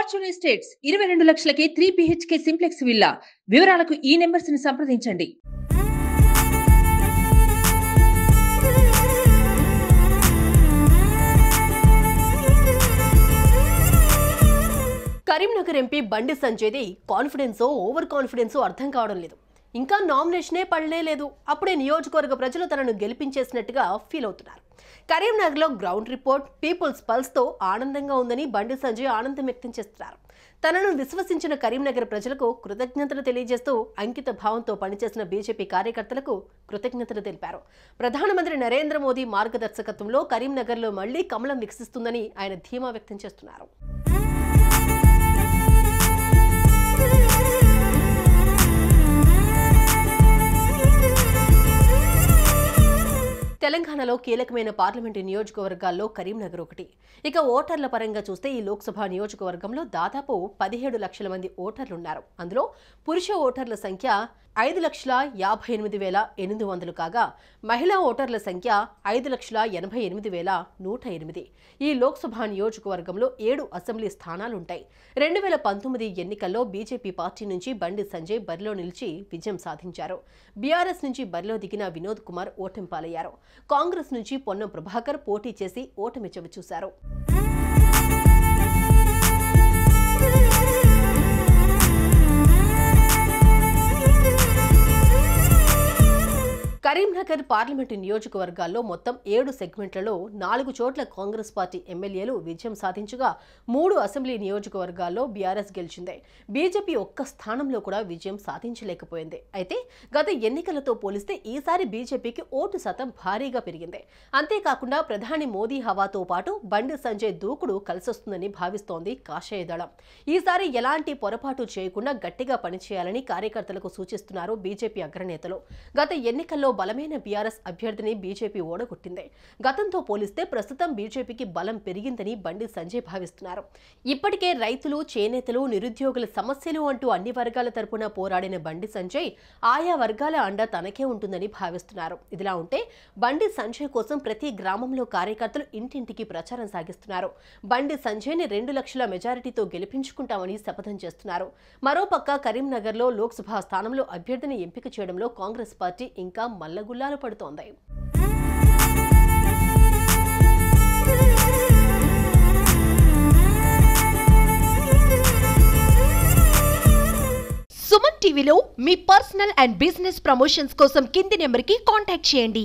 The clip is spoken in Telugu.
Fortune estates 22 లక్షలకే 3 BHK simplex villa. వివరాలకు ఈ నెంబర్స్ ని సంప్రదించండి. కరీంనగర్ ఎంపీ బండి సంజయ్ది కాన్ఫిడెన్సో ఓవర్ కాన్ఫిడెన్సో అర్థం కావడం లేదు. ఇంకా నామినేషనే పడలే లేదు. అప్పుడే నియోజకవర్గ ప్రజలు తనను గెలిపించేసినట్టుగా ఫీల్ అవుతున్నారు. కరీంనగర్లో గ్రౌండ్ రిపోర్ట్, పీపుల్స్ పల్స్తో ఆనందంగా ఉందని బండి సంజయ్ ఆనందం వ్యక్తం చేస్తున్నారు. తనను విశ్వసించిన కరీంనగర్ ప్రజలకు కృతజ్ఞతలు తెలియజేస్తూ అంకిత భావంతో పనిచేసిన బీజేపీ కార్యకర్తలకు కృతజ్ఞతలు తెలిపారు. ప్రధానమంత్రి నరేంద్ర మోదీ మార్గదర్శకత్వంలో కరీంనగర్లో మళ్లీ కమలం వికసిస్తుందని ఆయన ధీమా వ్యక్తం చేస్తున్నారు. తెలంగాణలో కీలకమైన పార్లమెంటు నియోజకవర్గాల్లో కరీంనగర్ ఒకటి. ఇక ఓటర్ల పరంగా చూస్తే ఈ లోక్సభ నియోజకవర్గంలో దాదాపు 17 లక్షల మంది ఓటర్లున్నారు. అందులో పురుష ఓటర్ల సంఖ్య 5,58,800 కాగా మహిళా ఓటర్ల సంఖ్య 5,88,108. ఈ లోక్సభ నియోజకవర్గంలో 7 అసెంబ్లీ స్థానాలుంటాయి. 2019 ఎన్నికల్లో బీజేపీ పార్టీ నుంచి బండి సంజయ్ బరిలో నిలిచి విజయం సాధించారు. బీఆర్ఎస్ నుంచి బరిలో దిగిన వినోద్ కుమార్ ఓటమి పాలయ్యారు. కాంగ్రెస్ నుంచి పొన్నం ప్రభాకర్ పోటీ చేసి ఓటమి చవిచూశారు. కరీంనగర్ పార్లమెంటు నియోజకవర్గాల్లో మొత్తం 7 సెగ్మెంట్లలో 4 చోట్ల కాంగ్రెస్ పార్టీ ఎమ్మెల్యేలు విజయం సాధించగా 3 అసెంబ్లీ నియోజకవర్గాల్లో బీఆర్ఎస్ గెలిచింది. బీజేపీ ఒక్క స్థానంలో కూడా విజయం సాధించలేకపోయింది. అయితే గత ఎన్నికలతో పోలిస్తే ఈసారి బీజేపీకి ఓటు శాతం భారీగా పెరిగింది. అంతేకాకుండా ప్రధాని మోదీ హవాతో పాటు బండి సంజయ్ దూకుడు కలిసొస్తుందని భావిస్తోంది కాషాయ దళం. ఈసారి ఎలాంటి పొరపాటు చేయకుండా గట్టిగా పనిచేయాలని కార్యకర్తలకు సూచిస్తున్నారు బీజేపీ అగ్రనేతలు. గత ఎన్నికల్లో బలమైన బీఆర్ఎస్ అభ్యర్థిని బీజేపీ ఓడగొట్టింది. గతంతో పోలిస్తే ప్రస్తుతం బీజేపీకి బలం పెరిగిందని బండి సంజయ్ భావిస్తున్నారు. ఇప్పటికే రైతులు, చేనేతలు, నిరుద్యోగుల సమస్యలు అంటూ అన్ని వర్గాల తరపున పోరాడిన బండి సంజయ్ ఆయా వర్గాల అండ తనకే ఉంటుందని భావిస్తున్నారు. ఇదిలా ఉంటే బండి సంజయ్ కోసం ప్రతి గ్రామంలో కార్యకర్తలు ఇంటింటికి ప్రచారం సాగిస్తున్నారు. బండి సంజయ్ని 2 లక్షల మెజారిటీతో గెలిపించుకుంటామని శపథం చేస్తున్నారు. మరోపక్క కరీంనగర్లో లోక్సభ స్థానంలో అభ్యర్థిని ఎంపిక చేయడంలో కాంగ్రెస్ పార్టీ ఇంకా మల్లగుల్లాలు పడుతోంది. సుమన్ టీవీలో మీ పర్సనల్ అండ్ బిజినెస్ ప్రమోషన్స్ కోసం కింది నెంబర్కి కాంటాక్ట్ చేయండి.